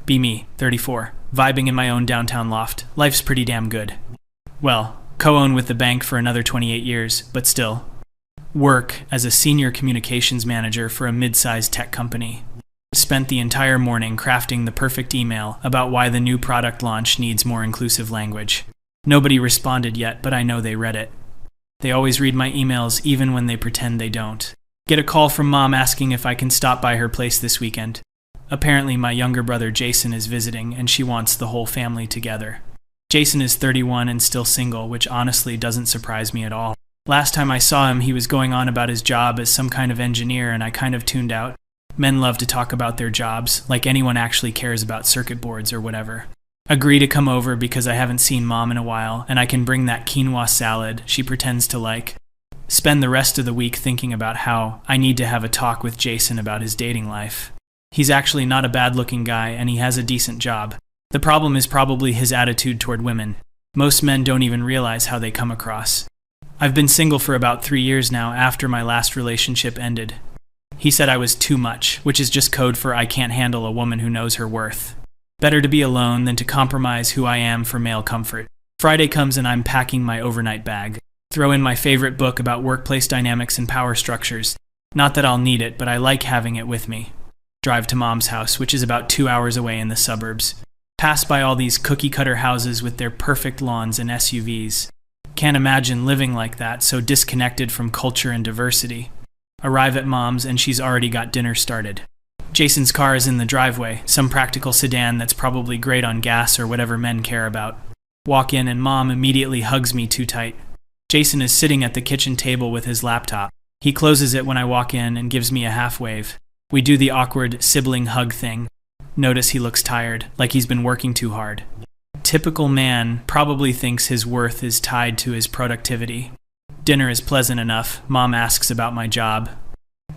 Be me, 34, vibing in my own downtown loft. Life's pretty damn good. Well, co-own with the bank for another 28 years, but still. Work as a senior communications manager for a mid-sized tech company. Spent the entire morning crafting the perfect email about why the new product launch needs more inclusive language. Nobody responded yet, but I know they read it. They always read my emails even when they pretend they don't. Get a call from Mom asking if I can stop by her place this weekend. Apparently my younger brother Jason is visiting and she wants the whole family together. Jason is 31 and still single, which honestly doesn't surprise me at all. Last time I saw him, he was going on about his job as some kind of engineer and I kind of tuned out. Men love to talk about their jobs, like anyone actually cares about circuit boards or whatever. Agree to come over because I haven't seen Mom in a while and I can bring that quinoa salad she pretends to like. Spend the rest of the week thinking about how I need to have a talk with Jason about his dating life. He's actually not a bad-looking guy and he has a decent job. The problem is probably his attitude toward women. Most men don't even realize how they come across. I've been single for about 3 years now after my last relationship ended. He said I was too much, which is just code for I can't handle a woman who knows her worth. Better to be alone than to compromise who I am for male comfort. Friday comes and I'm packing my overnight bag. Throw in my favorite book about workplace dynamics and power structures. Not that I'll need it, but I like having it with me. Drive to Mom's house, which is about 2 hours away in the suburbs. Pass by all these cookie-cutter houses with their perfect lawns and SUVs. Can't imagine living like that, so disconnected from culture and diversity. Arrive at Mom's and she's already got dinner started. Jason's car is in the driveway, some practical sedan that's probably great on gas or whatever men care about. Walk in and Mom immediately hugs me too tight. Jason is sitting at the kitchen table with his laptop. He closes it when I walk in and gives me a half wave. We do the awkward sibling hug thing. Notice he looks tired, like he's been working too hard. Typical man probably thinks his worth is tied to his productivity. Dinner is pleasant enough. Mom asks about my job.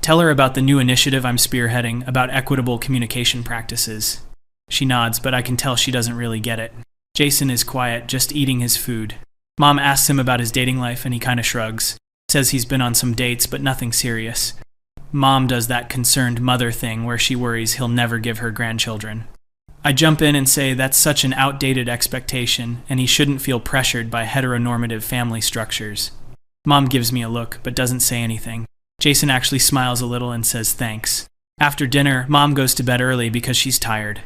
Tell her about the new initiative I'm spearheading about equitable communication practices. She nods, but I can tell she doesn't really get it. Jason is quiet, just eating his food. Mom asks him about his dating life and he kinda shrugs. Says he's been on some dates, but nothing serious. Mom does that concerned mother thing where she worries he'll never give her grandchildren. I jump in and say that's such an outdated expectation and he shouldn't feel pressured by heteronormative family structures. Mom gives me a look, but doesn't say anything. Jason actually smiles a little and says thanks. After dinner, Mom goes to bed early because she's tired.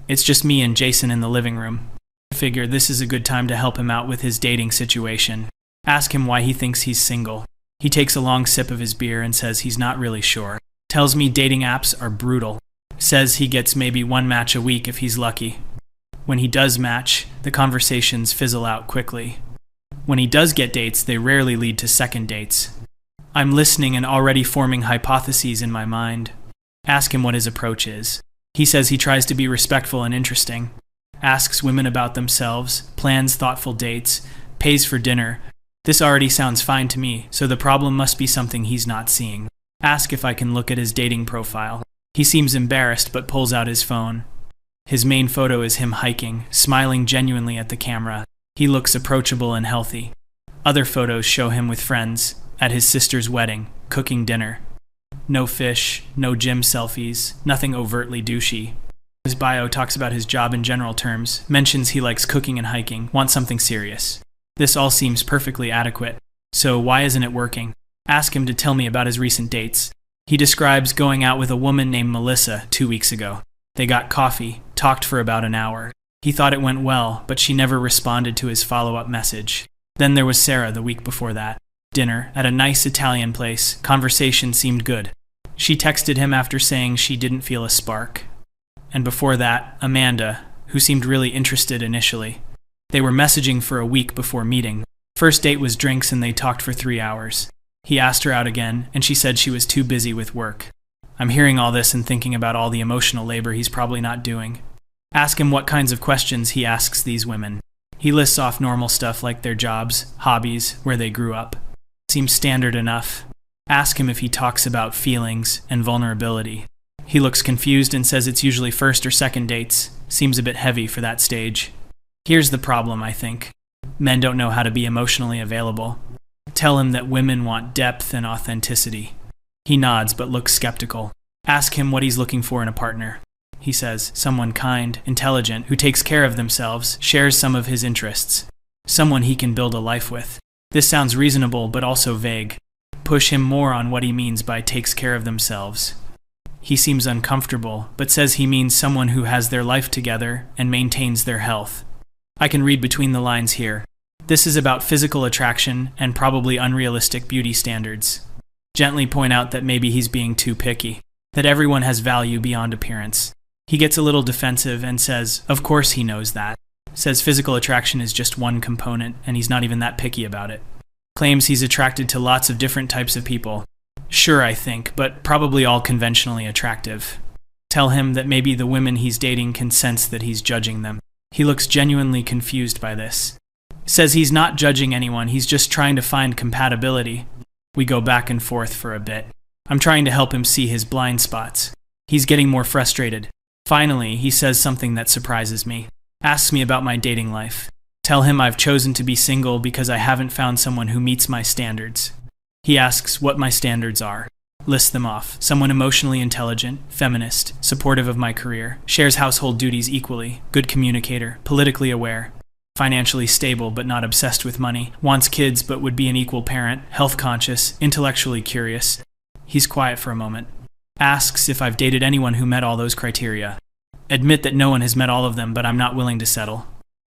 It's just me and Jason in the living room. I figure this is a good time to help him out with his dating situation. Ask him why he thinks he's single. He takes a long sip of his beer and says he's not really sure. Tells me dating apps are brutal. Says he gets maybe one match a week if he's lucky. When he does match, the conversations fizzle out quickly. When he does get dates, they rarely lead to second dates. I'm listening and already forming hypotheses in my mind. Ask him what his approach is. He says he tries to be respectful and interesting. Asks women about themselves, plans thoughtful dates, pays for dinner. This already sounds fine to me, so the problem must be something he's not seeing. Ask if I can look at his dating profile. He seems embarrassed but pulls out his phone. His main photo is him hiking, smiling genuinely at the camera. He looks approachable and healthy. Other photos show him with friends, at his sister's wedding, cooking dinner. No fish, no gym selfies, nothing overtly douchey. His bio talks about his job in general terms, mentions he likes cooking and hiking, wants something serious. This all seems perfectly adequate. So why isn't it working? Ask him to tell me about his recent dates. He describes going out with a woman named Melissa 2 weeks ago. They got coffee, talked for about an hour. He thought it went well, but she never responded to his follow-up message. Then there was Sarah the week before that. Dinner at a nice Italian place. Conversation seemed good. She texted him after saying she didn't feel a spark. And before that, Amanda, who seemed really interested initially. They were messaging for a week before meeting. First date was drinks and they talked for 3 hours. He asked her out again, and she said she was too busy with work. I'm hearing all this and thinking about all the emotional labor he's probably not doing. Ask him what kinds of questions he asks these women. He lists off normal stuff like their jobs, hobbies, where they grew up. Seems standard enough. Ask him if he talks about feelings and vulnerability. He looks confused and says it's usually first or second dates. Seems a bit heavy for that stage. Here's the problem, I think. Men don't know how to be emotionally available. Tell him that women want depth and authenticity. He nods but looks skeptical. Ask him what he's looking for in a partner. he says. Someone kind, intelligent, who takes care of themselves, shares some of his interests. Someone he can build a life with. This sounds reasonable, but also vague. Push him more on what he means by takes care of themselves. He seems uncomfortable, but says he means someone who has their life together and maintains their health. I can read between the lines here. This is about physical attraction and probably unrealistic beauty standards. Gently point out that maybe he's being too picky, that everyone has value beyond appearance. He gets a little defensive and says, of course he knows that. Says physical attraction is just one component and he's not even that picky about it. Claims he's attracted to lots of different types of people. Sure, I think, but probably all conventionally attractive. Tell him that maybe the women he's dating can sense that he's judging them. He looks genuinely confused by this. Says he's not judging anyone, he's just trying to find compatibility. We go back and forth for a bit. I'm trying to help him see his blind spots. He's getting more frustrated. Finally, he says something that surprises me. Asks me about my dating life. Tell him I've chosen to be single because I haven't found someone who meets my standards. He asks what my standards are. List them off. Someone emotionally intelligent, feminist, supportive of my career, shares household duties equally, good communicator, politically aware, financially stable but not obsessed with money, wants kids but would be an equal parent, health conscious, intellectually curious. He's quiet for a moment. Asks if I've dated anyone who met all those criteria. Admit that no one has met all of them, but I'm not willing to settle.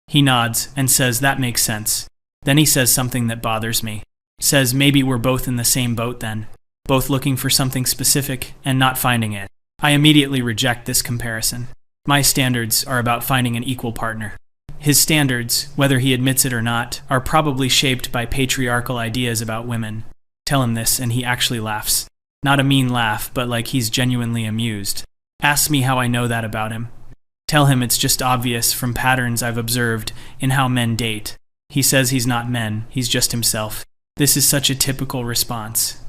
He nods and says that makes sense. Then he says something that bothers me. Says maybe we're both in the same boat then. Both looking for something specific and not finding it. I immediately reject this comparison. My standards are about finding an equal partner. His standards, whether he admits it or not, are probably shaped by patriarchal ideas about women. Tell him this and he actually laughs. Not a mean laugh, but like he's genuinely amused. Asks me how I know that about him. Tell him it's just obvious from patterns I've observed in how men date. He says he's not men, he's just himself. This is such a typical response.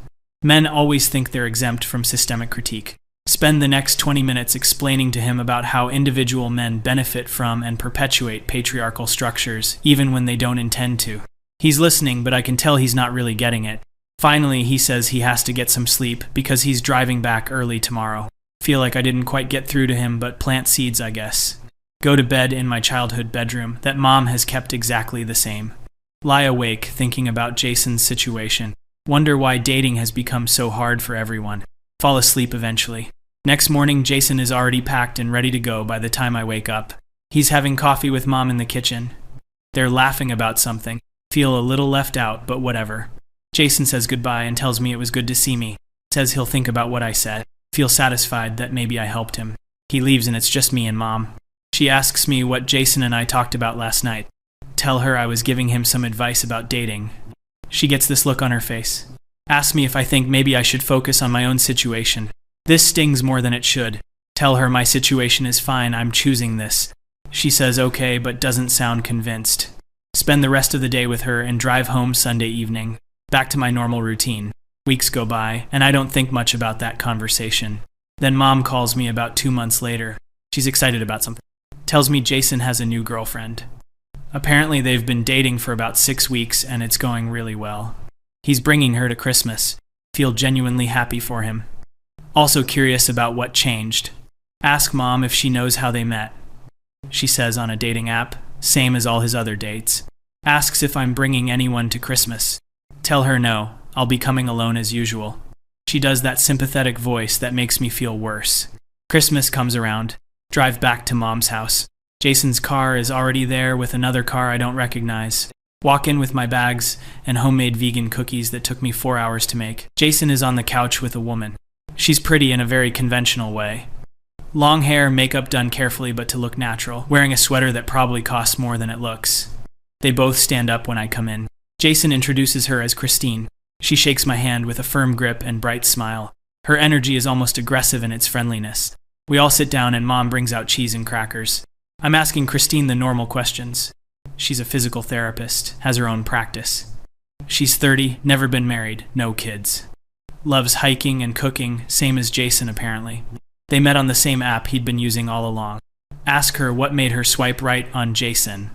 Men always think they're exempt from systemic critique. Spend the next 20 minutes explaining to him about how individual men benefit from and perpetuate patriarchal structures, even when they don't intend to. He's listening, but I can tell he's not really getting it. Finally, he says he has to get some sleep because he's driving back early tomorrow. Feel like I didn't quite get through to him, but plant seeds, I guess. Go to bed in my childhood bedroom that mom has kept exactly the same. Lie awake thinking about Jason's situation. Wonder why dating has become so hard for everyone. Fall asleep eventually. Next morning, Jason is already packed and ready to go by the time I wake up. He's having coffee with mom in the kitchen. They're laughing about something. Feel a little left out, but whatever. Jason says goodbye and tells me it was good to see me. Says he'll think about what I said. Feel satisfied that maybe I helped him. He leaves and it's just me and mom. She asks me what Jason and I talked about last night. Tell her I was giving him some advice about dating. She gets this look on her face. Asks me if I think maybe I should focus on my own situation. This stings more than it should. Tell her my situation is fine, I'm choosing this. She says okay, but doesn't sound convinced. Spend the rest of the day with her and drive home Sunday evening. Back to my normal routine. Weeks go by, and I don't think much about that conversation. Then mom calls me about 2 months later. She's excited about something. Tells me Jason has a new girlfriend. Apparently they've been dating for about 6 weeks and it's going really well. He's bringing her to Christmas. Feel genuinely happy for him. Also curious about what changed. Ask mom if she knows how they met. She says on a dating app, same as all his other dates. Asks if I'm bringing anyone to Christmas. Tell her no, I'll be coming alone as usual. She does that sympathetic voice that makes me feel worse. Christmas comes around. Drive back to mom's house. Jason's car is already there with another car I don't recognize. Walk in with my bags and homemade vegan cookies that took me 4 hours to make. Jason is on the couch with a woman. She's pretty in a very conventional way. Long hair, makeup done carefully but to look natural, wearing a sweater that probably costs more than it looks. They both stand up when I come in. Jason introduces her as Christine. She shakes my hand with a firm grip and bright smile. Her energy is almost aggressive in its friendliness. We all sit down and mom brings out cheese and crackers. I'm asking Christine the normal questions. She's a physical therapist, has her own practice. She's 30, never been married, no kids. Loves hiking and cooking, same as Jason apparently. They met on the same app he'd been using all along. Ask her what made her swipe right on Jason.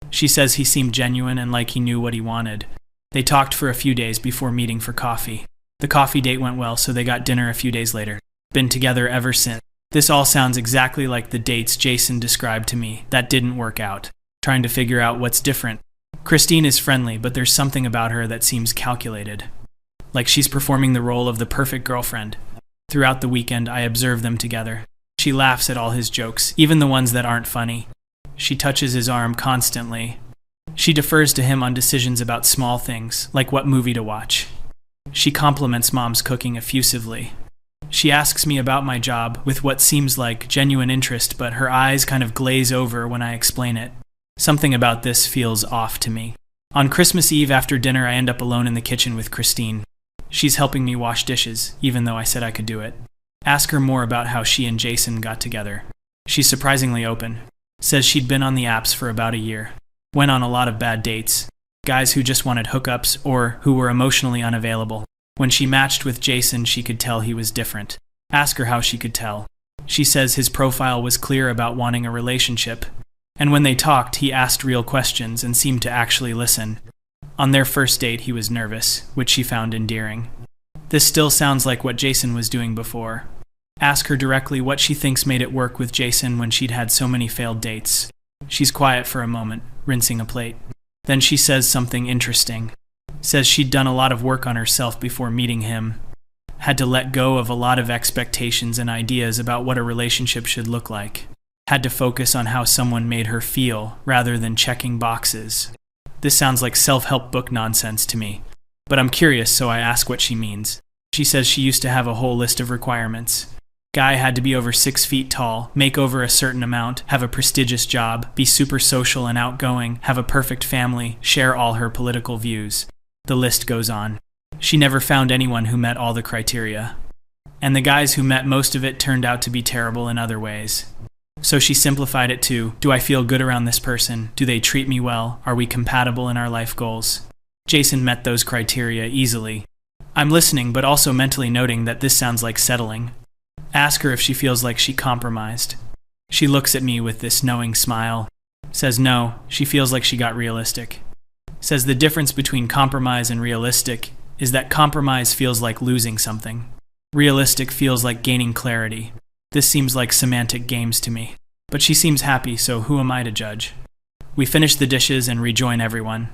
She says he seemed genuine and like he knew what he wanted. They talked for a few days before meeting for coffee. The coffee date went well, so they got dinner a few days later. Been together ever since. This all sounds exactly like the dates Jason described to me that didn't work out. Trying to figure out what's different. Christine is friendly, but there's something about her that seems calculated. Like she's performing the role of the perfect girlfriend. Throughout the weekend, I observe them together. She laughs at all his jokes, even the ones that aren't funny. She touches his arm constantly. She defers to him on decisions about small things, like what movie to watch. She compliments Mom's cooking effusively. She asks me about my job with what seems like genuine interest, but her eyes kind of glaze over when I explain it. Something about this feels off to me. On Christmas Eve after dinner, I end up alone in the kitchen with Christine. She's helping me wash dishes, even though I said I could do it. Ask her more about how she and Jason got together. She's surprisingly open. Says she'd been on the apps for about a year. Went on a lot of bad dates. Guys who just wanted hookups or who were emotionally unavailable. When she matched with Jason, she could tell he was different. Ask her how she could tell. She says his profile was clear about wanting a relationship. And when they talked, he asked real questions and seemed to actually listen. On their first date, he was nervous, which she found endearing. This still sounds like what Jason was doing before. Ask her directly what she thinks made it work with Jason when she'd had so many failed dates. She's quiet for a moment, rinsing a plate. Then she says something interesting. Says she'd done a lot of work on herself before meeting him. Had to let go of a lot of expectations and ideas about what a relationship should look like. Had to focus on how someone made her feel rather than checking boxes. This sounds like self-help book nonsense to me, but I'm curious, so I ask what she means. She says she used to have a whole list of requirements. Guy had to be over 6 feet tall, make over a certain amount, have a prestigious job, be super social and outgoing, have a perfect family, share all her political views. The list goes on. She never found anyone who met all the criteria. And the guys who met most of it turned out to be terrible in other ways. So she simplified it to, do I feel good around this person? Do they treat me well? Are we compatible in our life goals? Jason met those criteria easily. I'm listening, but also mentally noting that this sounds like settling. Ask her if she feels like she compromised. She looks at me with this knowing smile. Says no, she feels like she got realistic. Says the difference between compromise and realistic is that compromise feels like losing something. Realistic feels like gaining clarity. This seems like semantic games to me. But she seems happy, so who am I to judge? We finish the dishes and rejoin everyone.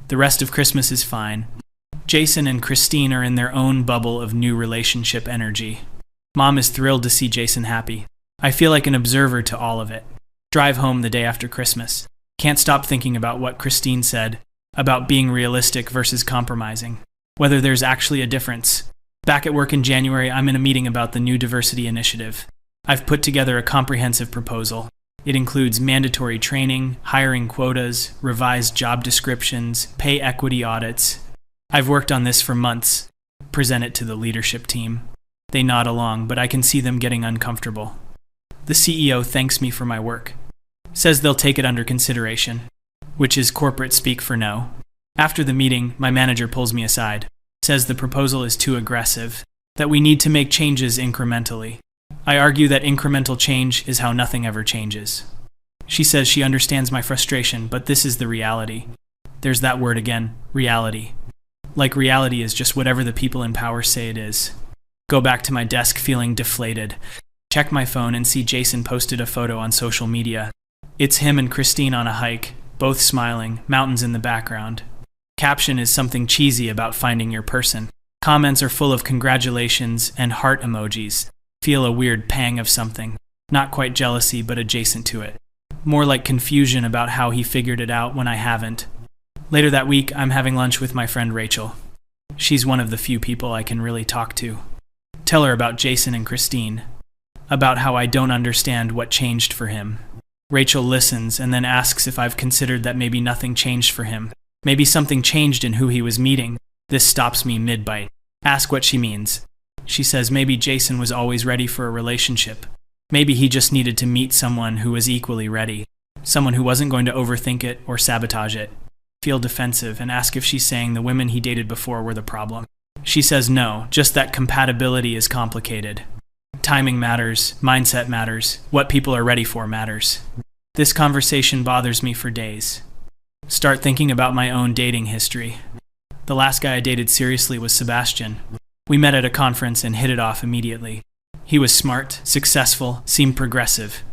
The rest of Christmas is fine. Jason and Christine are in their own bubble of new relationship energy. Mom is thrilled to see Jason happy. I feel like an observer to all of it. Drive home the day after Christmas. Can't stop thinking about what Christine said, about being realistic versus compromising. Whether there's actually a difference. Back at work in January, I'm in a meeting about the new diversity initiative. I've put together a comprehensive proposal. It includes mandatory training, hiring quotas, revised job descriptions, pay equity audits. I've worked on this for months. Present it to the leadership team. They nod along, but I can see them getting uncomfortable. The CEO thanks me for my work. Says they'll take it under consideration, which is corporate speak for no. After the meeting, my manager pulls me aside. Says the proposal is too aggressive, that we need to make changes incrementally. I argue that incremental change is how nothing ever changes. She says she understands my frustration, but this is the reality. There's that word again, reality. Like reality is just whatever the people in power say it is. Go back to my desk feeling deflated. Check my phone and see Jason posted a photo on social media. It's him and Christine on a hike, both smiling, mountains in the background. Caption is something cheesy about finding your person. Comments are full of congratulations and heart emojis. Feel a weird pang of something. Not quite jealousy, but adjacent to it. More like confusion about how he figured it out when I haven't. Later that week, I'm having lunch with my friend Rachel. She's one of the few people I can really talk to. Tell her about Jason and Christine. About how I don't understand what changed for him. Rachel listens and then asks if I've considered that maybe nothing changed for him. Maybe something changed in who he was meeting. This stops me mid-bite. Ask what she means. She says maybe Jason was always ready for a relationship. Maybe he just needed to meet someone who was equally ready. Someone who wasn't going to overthink it or sabotage it. Feel defensive and ask if she's saying the women he dated before were the problem. She says no, just that compatibility is complicated. Timing matters, mindset matters, what people are ready for matters. This conversation bothers me for days. Start thinking about my own dating history. The last guy I dated seriously was Sebastian. We met at a conference and hit it off immediately. He was smart, successful, seemed progressive.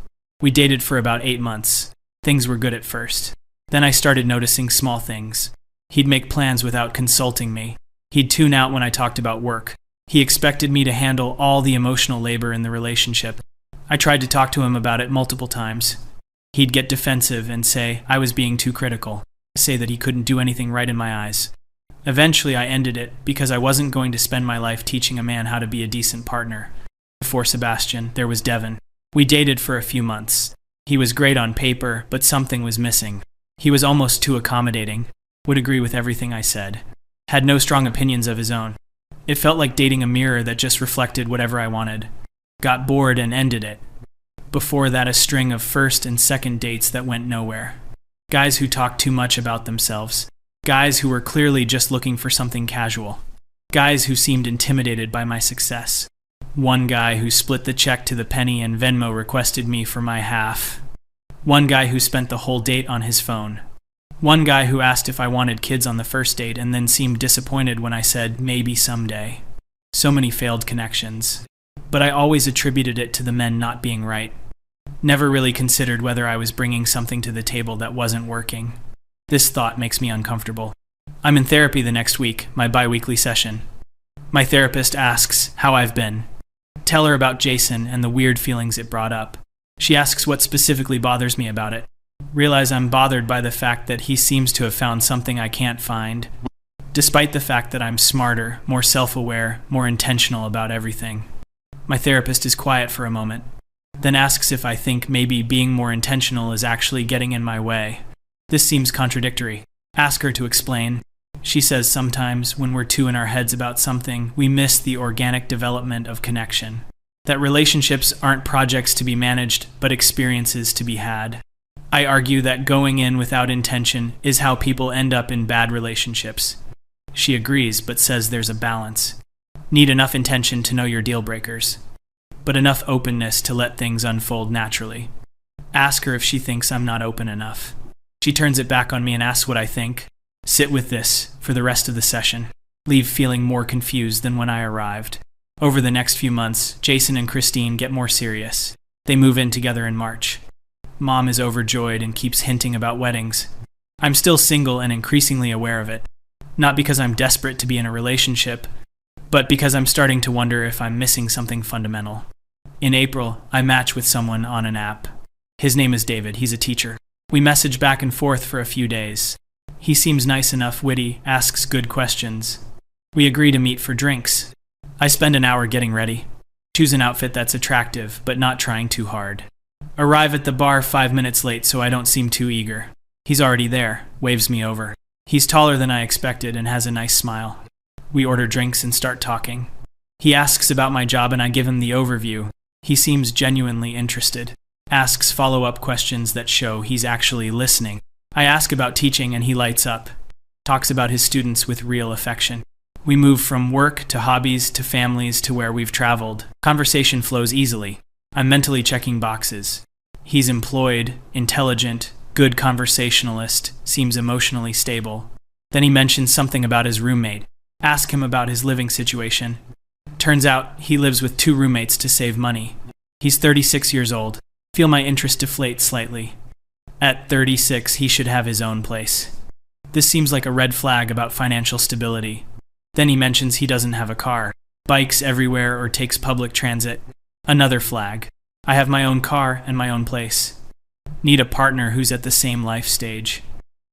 We dated for about 8 months. Things were good at first. Then I started noticing small things. He'd make plans without consulting me. He'd tune out when I talked about work. He expected me to handle all the emotional labor in the relationship. I tried to talk to him about it multiple times. He'd get defensive and say I was being too critical, say that he couldn't do anything right in my eyes. Eventually I ended it because I wasn't going to spend my life teaching a man how to be a decent partner. Before Sebastian, there was Devin. We dated for a few months. He was great on paper, but something was missing. He was almost too accommodating, would agree with everything I said, had no strong opinions of his own. It felt like dating a mirror that just reflected whatever I wanted. Got bored and ended it. Before that, a string of first and second dates that went nowhere. Guys who talked too much about themselves. Guys who were clearly just looking for something casual. Guys who seemed intimidated by my success. One guy who split the check to the penny and Venmo requested me for my half. One guy who spent the whole date on his phone. One guy who asked if I wanted kids on the first date and then seemed disappointed when I said maybe someday. So many failed connections. But I always attributed it to the men not being right. Never really considered whether I was bringing something to the table that wasn't working. This thought makes me uncomfortable. I'm in therapy the next week, my bi-weekly session. My therapist asks how I've been. Tell her about Jason and the weird feelings it brought up. She asks what specifically bothers me about it. Realize I'm bothered by the fact that he seems to have found something I can't find, despite the fact that I'm smarter, more self-aware, more intentional about everything. My therapist is quiet for a moment, then asks if I think maybe being more intentional is actually getting in my way. This seems contradictory. Ask her to explain. She says sometimes when we're too in our heads about something, we miss the organic development of connection. That relationships aren't projects to be managed, but experiences to be had. I argue that going in without intention is how people end up in bad relationships. She agrees, but says there's a balance. Need enough intention to know your deal breakers, but enough openness to let things unfold naturally. Ask her if she thinks I'm not open enough. She turns it back on me and asks what I think. Sit with this for the rest of the session. Leave feeling more confused than when I arrived. Over the next few months, Jason and Christine get more serious. They move in together in March. Mom is overjoyed and keeps hinting about weddings. I'm still single and increasingly aware of it. Not because I'm desperate to be in a relationship, but because I'm starting to wonder if I'm missing something fundamental. In April, I match with someone on an app. His name is David. He's a teacher. We message back and forth for a few days. He seems nice enough, witty, asks good questions. We agree to meet for drinks. I spend an hour getting ready. Choose an outfit that's attractive, but not trying too hard. Arrive at the bar 5 minutes late so I don't seem too eager. He's already there, waves me over. He's taller than I expected and has a nice smile. We order drinks and start talking. He asks about my job and I give him the overview. He seems genuinely interested. Asks follow-up questions that show he's actually listening. I ask about teaching and he lights up. Talks about his students with real affection. We move from work to hobbies to families to where we've traveled. Conversation flows easily. I'm mentally checking boxes. He's employed, intelligent, good conversationalist, seems emotionally stable. Then he mentions something about his roommate. Ask him about his living situation. Turns out he lives with 2 roommates to save money. He's 36 years old. Feel my interest deflate slightly. At 36, he should have his own place. This seems like a red flag about financial stability. Then he mentions he doesn't have a car, bikes everywhere or takes public transit. Another flag. I have my own car and my own place. Need a partner who's at the same life stage.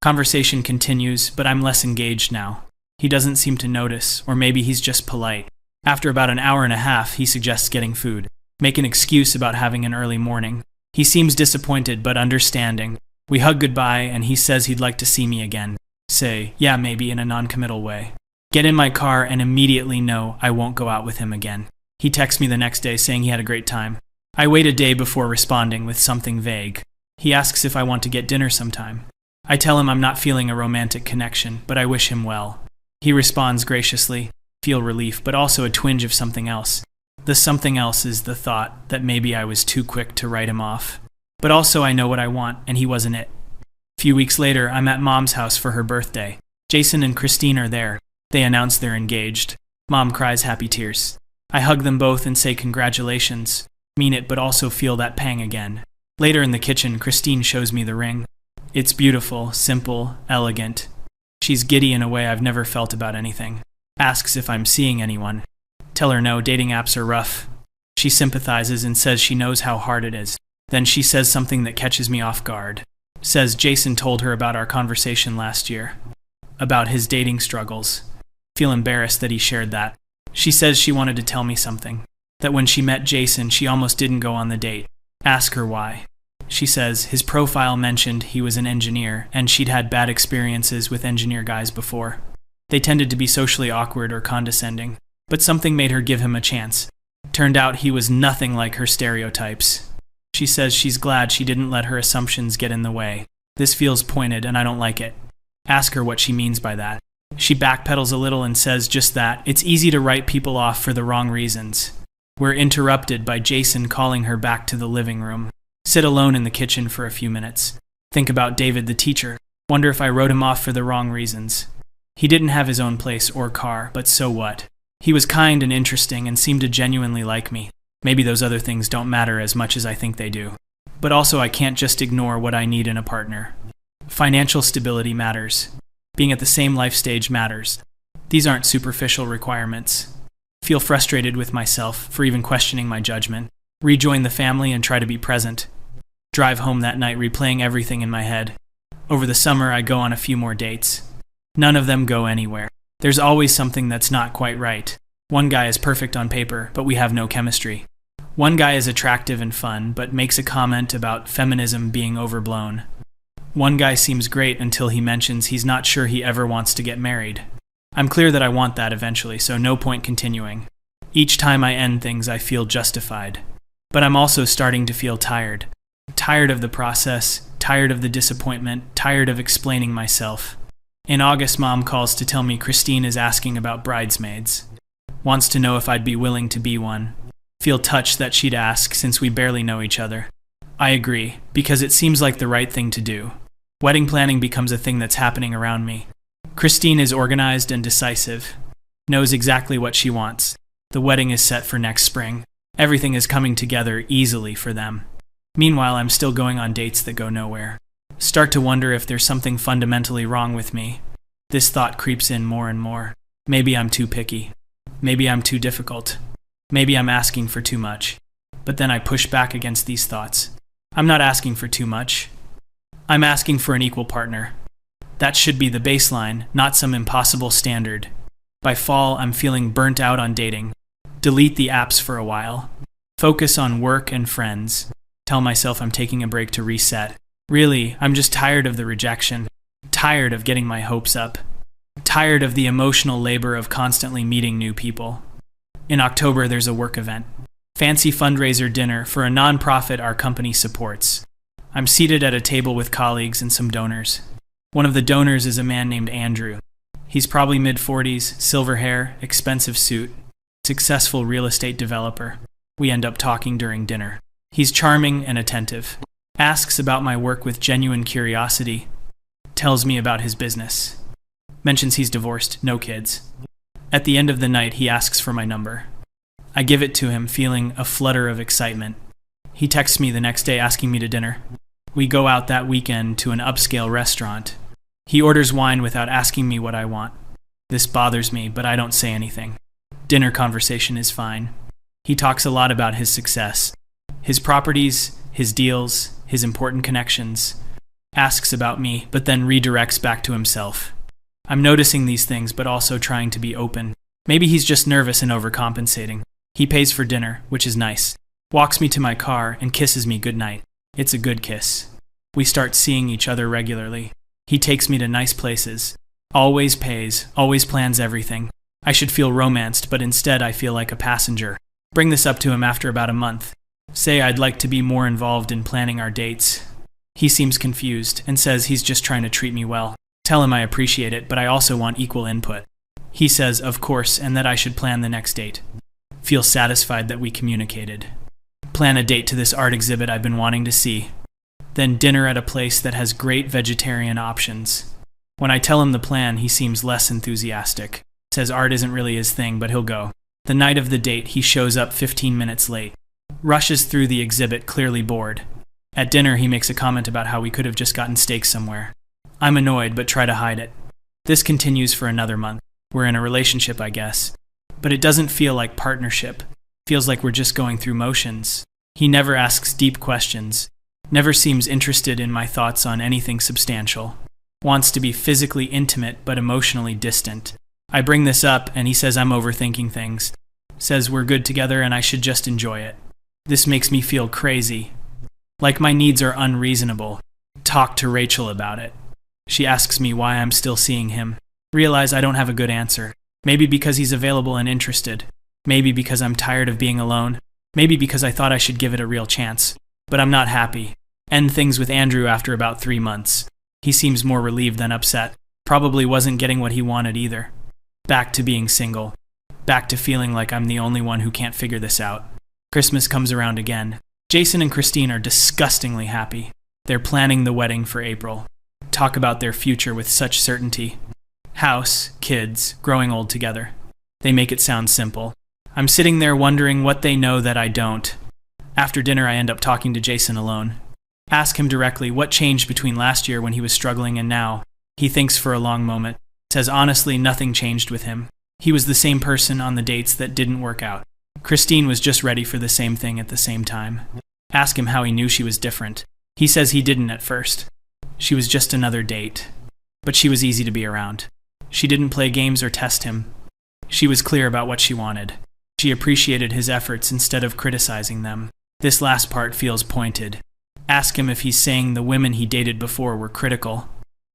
Conversation continues, but I'm less engaged now. He doesn't seem to notice, or maybe he's just polite. After about an hour and a half, he suggests getting food. Make an excuse about having an early morning. He seems disappointed but understanding. We hug goodbye and he says he'd like to see me again. Say, yeah, maybe in a non-committal way. Get in my car and immediately know I won't go out with him again. He texts me the next day saying he had a great time. I wait a day before responding with something vague. He asks if I want to get dinner sometime. I tell him I'm not feeling a romantic connection, but I wish him well. He responds graciously, feel relief, but also a twinge of something else. The something else is the thought that maybe I was too quick to write him off. But also I know what I want, and he wasn't it. A few weeks later, I'm at Mom's house for her birthday. Jason and Christine are there. They announce they're engaged. Mom cries happy tears. I hug them both and say congratulations. Mean it, but also feel that pang again. Later in the kitchen, Christine shows me the ring. It's beautiful, simple, elegant. She's giddy in a way I've never felt about anything. Asks if I'm seeing anyone. Tell her no, dating apps are rough. She sympathizes and says she knows how hard it is. Then she says something that catches me off guard. Says Jason told her about our conversation last year. About his dating struggles. Feel embarrassed that he shared that. She says she wanted to tell me something. That when she met Jason, she almost didn't go on the date. Ask her why. She says his profile mentioned he was an engineer and she'd had bad experiences with engineer guys before. They tended to be socially awkward or condescending, but something made her give him a chance. Turned out he was nothing like her stereotypes. She says she's glad she didn't let her assumptions get in the way. This feels pointed and I don't like it. Ask her what she means by that. She backpedals a little and says just that. It's easy to write people off for the wrong reasons. We're interrupted by Jason calling her back to the living room. Sit alone in the kitchen for a few minutes. Think about David the teacher. Wonder if I wrote him off for the wrong reasons. He didn't have his own place or car, but so what? He was kind and interesting and seemed to genuinely like me. Maybe those other things don't matter as much as I think they do. But also I can't just ignore what I need in a partner. Financial stability matters. Being at the same life stage matters. These aren't superficial requirements. Feel frustrated with myself for even questioning my judgment. Rejoin the family and try to be present. Drive home that night replaying everything in my head. Over the summer I go on a few more dates. None of them go anywhere. There's always something that's not quite right. One guy is perfect on paper, but we have no chemistry. One guy is attractive and fun, but makes a comment about feminism being overblown. One guy seems great until he mentions he's not sure he ever wants to get married. I'm clear that I want that eventually, so no point continuing. Each time I end things, I feel justified. But I'm also starting to feel tired. Tired of the process, tired of the disappointment, tired of explaining myself. In August, Mom calls to tell me Christine is asking about bridesmaids. Wants to know if I'd be willing to be one. Feel touched that she'd ask since we barely know each other. I agree, because it seems like the right thing to do. Wedding planning becomes a thing that's happening around me. Christine is organized and decisive. Knows exactly what she wants. The wedding is set for next spring. Everything is coming together easily for them. Meanwhile, I'm still going on dates that go nowhere. Start to wonder if there's something fundamentally wrong with me. This thought creeps in more and more. Maybe I'm too picky. Maybe I'm too difficult. Maybe I'm asking for too much. But then I push back against these thoughts. I'm not asking for too much. I'm asking for an equal partner. That should be the baseline, not some impossible standard. By fall, I'm feeling burnt out on dating. Delete the apps for a while. Focus on work and friends. Tell myself I'm taking a break to reset. Really, I'm just tired of the rejection. Tired of getting my hopes up. Tired of the emotional labor of constantly meeting new people. In October, there's a work event. Fancy fundraiser dinner for a nonprofit our company supports. I'm seated at a table with colleagues and some donors. One of the donors is a man named Andrew. He's probably mid-40s, silver hair, expensive suit, successful real estate developer. We end up talking during dinner. He's charming and attentive. Asks about my work with genuine curiosity. Tells me about his business. Mentions he's divorced, no kids. At the end of the night, he asks for my number. I give it to him, feeling a flutter of excitement. He texts me the next day asking me to dinner. We go out that weekend to an upscale restaurant. He orders wine without asking me what I want. This bothers me, but I don't say anything. Dinner conversation is fine. He talks a lot about his success, his properties, his deals, his important connections. Asks about me, but then redirects back to himself. I'm noticing these things, but also trying to be open. Maybe he's just nervous and overcompensating. He pays for dinner, which is nice. Walks me to my car and kisses me goodnight. It's a good kiss. We start seeing each other regularly. He takes me to nice places. Always pays, always plans everything. I should feel romanced, but instead I feel like a passenger. Bring this up to him after about a month. Say I'd like to be more involved in planning our dates. He seems confused and says he's just trying to treat me well. Tell him I appreciate it, but I also want equal input. He says, of course, and that I should plan the next date. Feel satisfied that we communicated. Plan a date to this art exhibit I've been wanting to see. Then dinner at a place that has great vegetarian options. When I tell him the plan, he seems less enthusiastic. Says art isn't really his thing, but he'll go. The night of the date, he shows up 15 minutes late. Rushes through the exhibit, clearly bored. At dinner, he makes a comment about how we could have just gotten steak somewhere. I'm annoyed, but try to hide it. This continues for another month. We're in a relationship, I guess. But it doesn't feel like partnership. Feels like we're just going through motions. He never asks deep questions. Never seems interested in my thoughts on anything substantial. Wants to be physically intimate, but emotionally distant. I bring this up, and he says I'm overthinking things. Says we're good together and I should just enjoy it. This makes me feel crazy. Like my needs are unreasonable. Talk to Rachel about it. She asks me why I'm still seeing him. Realize I don't have a good answer. Maybe because he's available and interested. Maybe because I'm tired of being alone. Maybe because I thought I should give it a real chance. But I'm not happy. End things with Andrew after about 3 months. He seems more relieved than upset. Probably wasn't getting what he wanted either. Back to being single. Back to feeling like I'm the only one who can't figure this out. Christmas comes around again. Jason and Christine are disgustingly happy. They're planning the wedding for April. Talk about their future with such certainty. House, kids, growing old together. They make it sound simple. I'm sitting there wondering what they know that I don't. After dinner, I end up talking to Jason alone. Ask him directly what changed between last year when he was struggling and now. He thinks for a long moment. Says honestly nothing changed with him. He was the same person on the dates that didn't work out. Christine was just ready for the same thing at the same time. Ask him how he knew she was different. He says he didn't at first. She was just another date. But she was easy to be around. She didn't play games or test him. She was clear about what she wanted. She appreciated his efforts instead of criticizing them. This last part feels pointed. Ask him if he's saying the women he dated before were critical.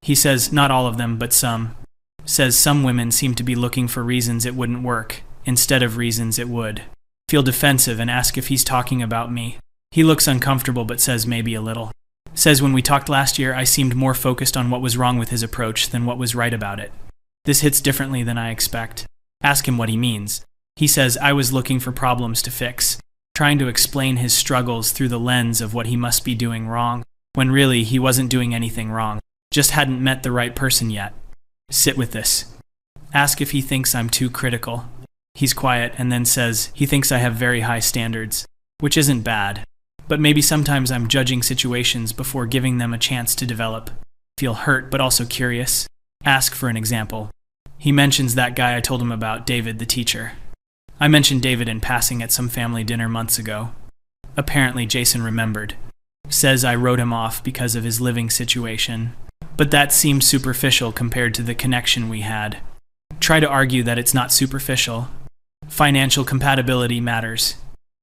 He says not all of them, but some. Says some women seem to be looking for reasons it wouldn't work, instead of reasons it would. Feel defensive and ask if he's talking about me. He looks uncomfortable but says maybe a little. Says when we talked last year, I seemed more focused on what was wrong with his approach than what was right about it. This hits differently than I expect. Ask him what he means. He says I was looking for problems to fix, trying to explain his struggles through the lens of what he must be doing wrong, when really he wasn't doing anything wrong, just hadn't met the right person yet. Sit with this. Ask if he thinks I'm too critical. He's quiet and then says he thinks I have very high standards, which isn't bad, but maybe sometimes I'm judging situations before giving them a chance to develop. Feel hurt but also curious. Ask for an example. He mentions that guy I told him about, David, the teacher. I mentioned David in passing at some family dinner months ago. Apparently Jason remembered. Says I wrote him off because of his living situation, but that seemed superficial compared to the connection we had. Try to argue that it's not superficial. Financial compatibility matters.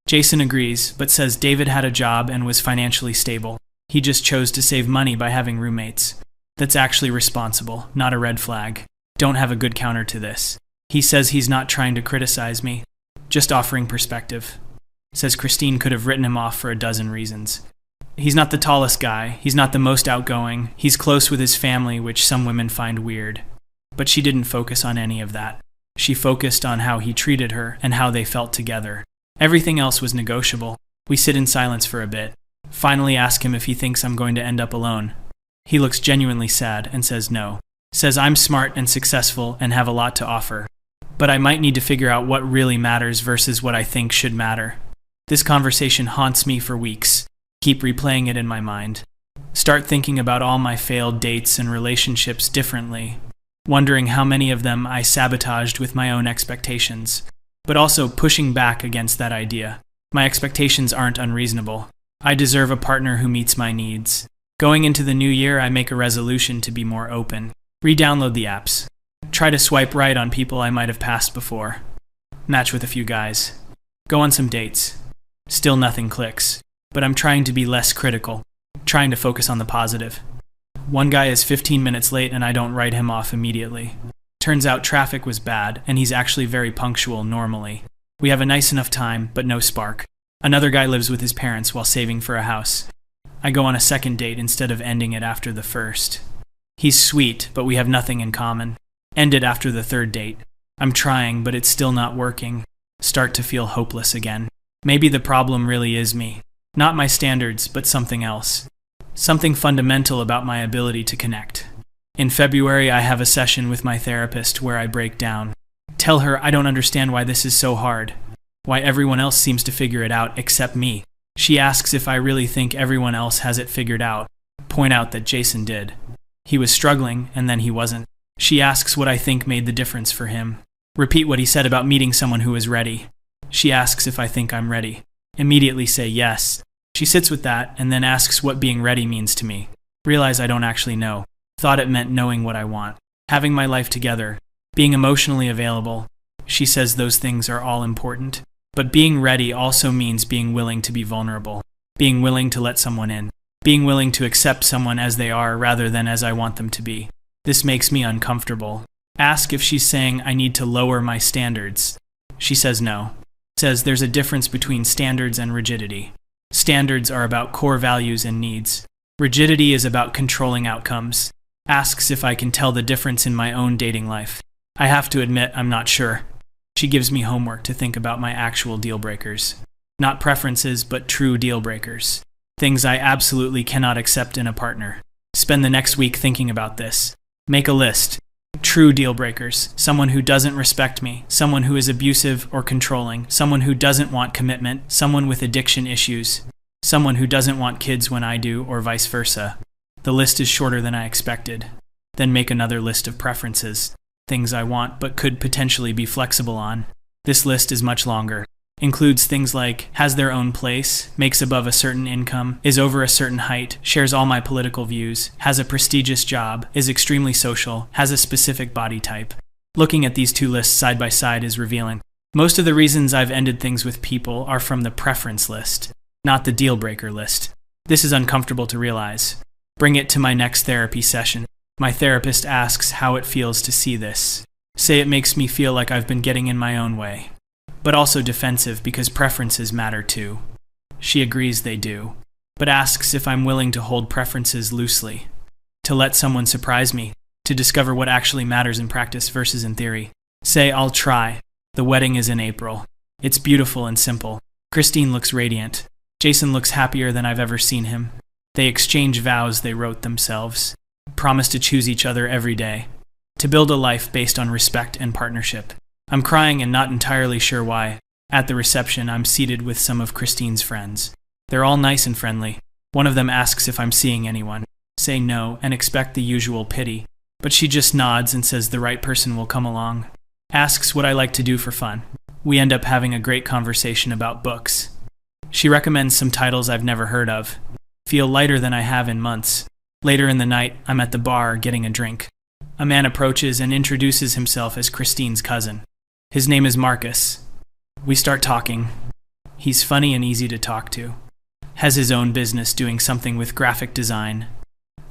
Jason agrees, but says David had a job and was financially stable. He just chose to save money by having roommates. That's actually responsible, not a red flag. Don't have a good counter to this. He says he's not trying to criticize me, just offering perspective. Says Christine could have written him off for a dozen reasons. He's not the tallest guy, he's not the most outgoing, he's close with his family, which some women find weird. But she didn't focus on any of that. She focused on how he treated her and how they felt together. Everything else was negotiable. We sit in silence for a bit. Finally ask him if he thinks I'm going to end up alone. He looks genuinely sad and says no. Says I'm smart and successful and have a lot to offer. But I might need to figure out what really matters versus what I think should matter. This conversation haunts me for weeks. Keep replaying it in my mind. Start thinking about all my failed dates and relationships differently. Wondering how many of them I sabotaged with my own expectations. But also pushing back against that idea. My expectations aren't unreasonable. I deserve a partner who meets my needs. Going into the new year, I make a resolution to be more open. Re-download the apps. Try to swipe right on people I might have passed before. Match with a few guys. Go on some dates. Still nothing clicks. But I'm trying to be less critical. Trying to focus on the positive. One guy is 15 minutes late and I don't write him off immediately. Turns out traffic was bad and he's actually very punctual normally. We have a nice enough time, but no spark. Another guy lives with his parents while saving for a house. I go on a second date instead of ending it after the first. He's sweet, but we have nothing in common. End it after the third date. I'm trying, but it's still not working. Start to feel hopeless again. Maybe the problem really is me. Not my standards, but something else. Something fundamental about my ability to connect. In February, I have a session with my therapist where I break down. Tell her I don't understand why this is so hard. Why everyone else seems to figure it out except me. She asks if I really think everyone else has it figured out. Point out that Jason did. He was struggling, and then he wasn't. She asks what I think made the difference for him. Repeat what he said about meeting someone who is ready. She asks if I think I'm ready. Immediately say yes. She sits with that, and then asks what being ready means to me. Realize I don't actually know. Thought it meant knowing what I want. Having my life together. Being emotionally available. She says those things are all important. But being ready also means being willing to be vulnerable. Being willing to let someone in. Being willing to accept someone as they are rather than as I want them to be. This makes me uncomfortable. Ask if she's saying I need to lower my standards. She says no. Says there's a difference between standards and rigidity. Standards are about core values and needs. Rigidity is about controlling outcomes. Asks if I can tell the difference in my own dating life. I have to admit I'm not sure. She gives me homework to think about my actual deal breakers. Not preferences, but true deal breakers. Things I absolutely cannot accept in a partner. Spend the next week thinking about this. Make a list. True deal breakers. Someone who doesn't respect me. Someone who is abusive or controlling. Someone who doesn't want commitment. Someone with addiction issues. Someone who doesn't want kids when I do, or vice versa. The list is shorter than I expected. Then make another list of preferences. Things I want but could potentially be flexible on. This list is much longer. Includes things like, has their own place, makes above a certain income, is over a certain height, shares all my political views, has a prestigious job, is extremely social, has a specific body type. Looking at these two lists side by side is revealing. Most of the reasons I've ended things with people are from the preference list, not the deal breaker list. This is uncomfortable to realize. Bring it to my next therapy session. My therapist asks how it feels to see this. Say it makes me feel like I've been getting in my own way. But also defensive because preferences matter too. She agrees they do, but asks if I'm willing to hold preferences loosely. To let someone surprise me, to discover what actually matters in practice versus in theory. Say I'll try. The wedding is in April. It's beautiful and simple. Christine looks radiant. Jason looks happier than I've ever seen him. They exchange vows they wrote themselves. Promise to choose each other every day. To build a life based on respect and partnership. I'm crying and not entirely sure why. At the reception, I'm seated with some of Christine's friends. They're all nice and friendly. One of them asks if I'm seeing anyone. Say no and expect the usual pity. But she just nods and says the right person will come along. Asks what I like to do for fun. We end up having a great conversation about books. She recommends some titles I've never heard of. Feel lighter than I have in months. Later in the night, I'm at the bar getting a drink. A man approaches and introduces himself as Christine's cousin. His name is Marcus. We start talking. He's funny and easy to talk to. Has his own business doing something with graphic design.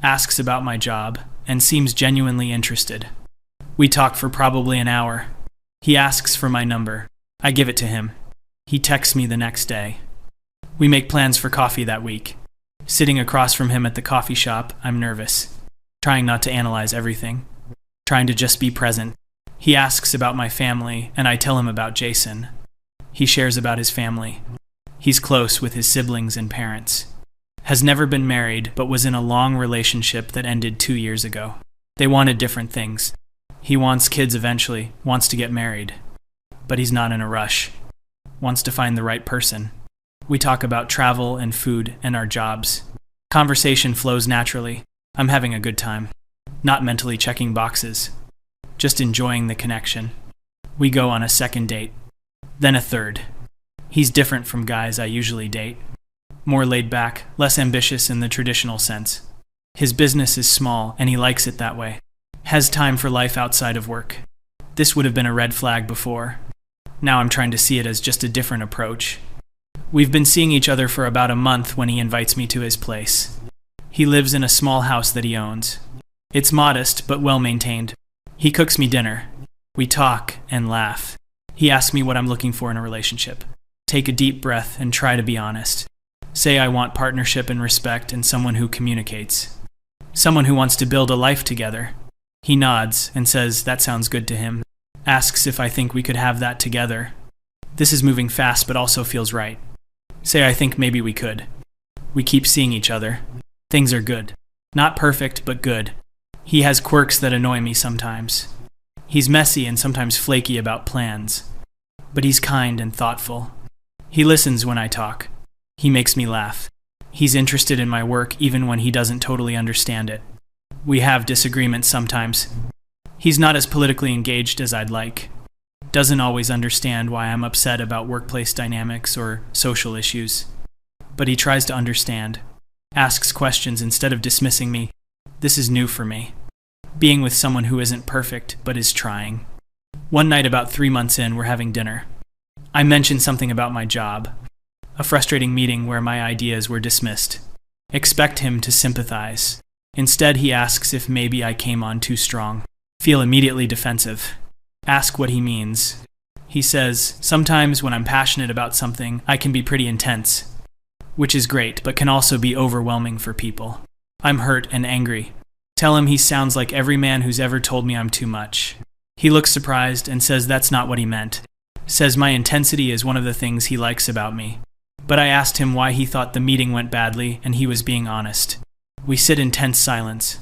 Asks about my job and seems genuinely interested. We talk for probably an hour. He asks for my number. I give it to him. He texts me the next day. We make plans for coffee that week. Sitting across from him at the coffee shop, I'm nervous. Trying not to analyze everything. Trying to just be present. He asks about my family, and I tell him about Jason. He shares about his family. He's close with his siblings and parents. Has never been married, but was in a long relationship that ended 2 years ago. They wanted different things. He wants kids eventually, wants to get married. But he's not in a rush. Wants to find the right person. We talk about travel and food and our jobs. Conversation flows naturally. I'm having a good time. Not mentally checking boxes. Just enjoying the connection. We go on a second date. Then a third. He's different from guys I usually date. More laid back, less ambitious in the traditional sense. His business is small and he likes it that way. Has time for life outside of work. This would have been a red flag before. Now I'm trying to see it as just a different approach. We've been seeing each other for about a month when he invites me to his place. He lives in a small house that he owns. It's modest but well maintained. He cooks me dinner. We talk and laugh. He asks me what I'm looking for in a relationship. Take a deep breath and try to be honest. Say I want partnership and respect and someone who communicates. Someone who wants to build a life together. He nods and says that sounds good to him. Asks if I think we could have that together. This is moving fast but also feels right. Say I think maybe we could. We keep seeing each other. Things are good. Not perfect, but good. He has quirks that annoy me sometimes. He's messy and sometimes flaky about plans, but he's kind and thoughtful. He listens when I talk. He makes me laugh. He's interested in my work even when he doesn't totally understand it. We have disagreements sometimes. He's not as politically engaged as I'd like. Doesn't always understand why I'm upset about workplace dynamics or social issues. But he tries to understand. Asks questions instead of dismissing me. This is new for me. Being with someone who isn't perfect but is trying. One night about 3 months in, we're having dinner. I mentioned something about my job. A frustrating meeting where my ideas were dismissed. Expect him to sympathize. Instead, he asks if maybe I came on too strong. Feel immediately defensive. Ask what he means. He says, sometimes when I'm passionate about something, I can be pretty intense, which is great, but can also be overwhelming for people. I'm hurt and angry. Tell him he sounds like every man who's ever told me I'm too much. He looks surprised and says that's not what he meant. Says my intensity is one of the things he likes about me. But I asked him why he thought the meeting went badly, and he was being honest. We sit in tense silence.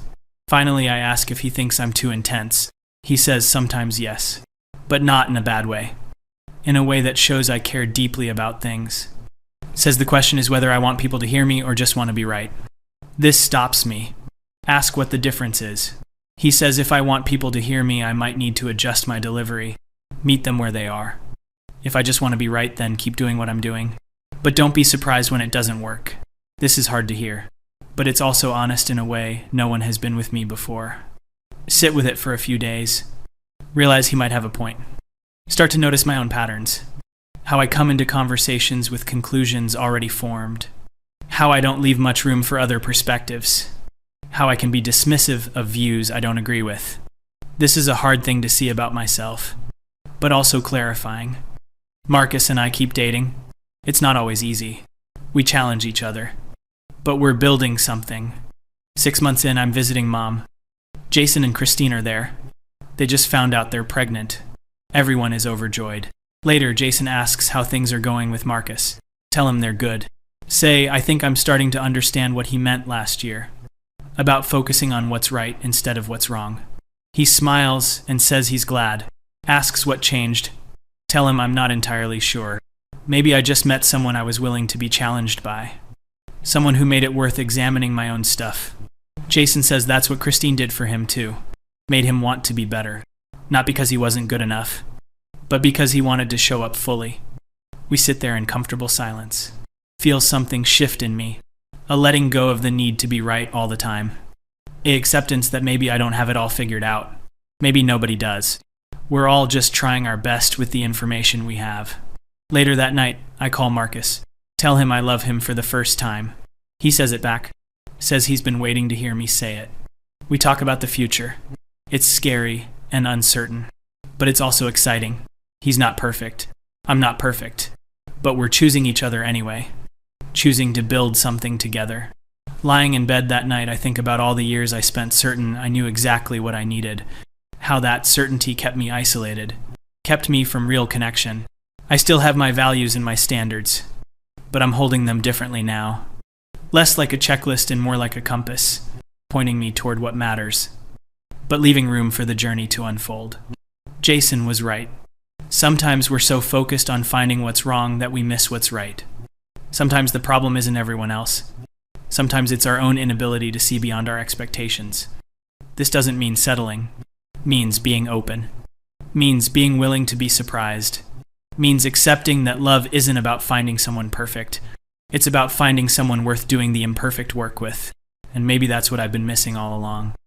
Finally, I ask if he thinks I'm too intense. He says sometimes yes, but not in a bad way. In a way that shows I care deeply about things. Says the question is whether I want people to hear me or just want to be right. This stops me. Ask what the difference is. He says if I want people to hear me, I might need to adjust my delivery. Meet them where they are. If I just want to be right, then keep doing what I'm doing. But don't be surprised when it doesn't work. This is hard to hear. But it's also honest in a way no one has been with me before. Sit with it for a few days. Realize he might have a point. Start to notice my own patterns. How I come into conversations with conclusions already formed. How I don't leave much room for other perspectives. How I can be dismissive of views I don't agree with. This is a hard thing to see about myself, but also clarifying. Marcus and I keep dating. It's not always easy. We challenge each other. But we're building something. 6 months in, I'm visiting Mom. Jason and Christine are there. They just found out they're pregnant. Everyone is overjoyed. Later, Jason asks how things are going with Marcus. Tell him they're good. Say, I think I'm starting to understand what he meant last year. About focusing on what's right instead of what's wrong. He smiles and says he's glad. Asks what changed. Tell him I'm not entirely sure. Maybe I just met someone I was willing to be challenged by. Someone who made it worth examining my own stuff. Jason says that's what Christine did for him too. Made him want to be better. Not because he wasn't good enough, but because he wanted to show up fully. We sit there in comfortable silence. Feel something shift in me. A letting go of the need to be right all the time. A acceptance that maybe I don't have it all figured out. Maybe nobody does. We're all just trying our best with the information we have. Later that night, I call Marcus. Tell him I love him for the first time. He says it back. Says he's been waiting to hear me say it. We talk about the future. It's scary and uncertain, but it's also exciting. He's not perfect. I'm not perfect. But we're choosing each other anyway. Choosing to build something together. Lying in bed that night, I think about all the years I spent certain I knew exactly what I needed. How that certainty kept me isolated. Kept me from real connection. I still have my values and my standards, but I'm holding them differently now. Less like a checklist and more like a compass, pointing me toward what matters, but leaving room for the journey to unfold. Jason was right. Sometimes we're so focused on finding what's wrong that we miss what's right. Sometimes the problem isn't everyone else. Sometimes it's our own inability to see beyond our expectations. This doesn't mean settling. Means being open. Means being willing to be surprised. Means accepting that love isn't about finding someone perfect. It's about finding someone worth doing the imperfect work with. And maybe that's what I've been missing all along.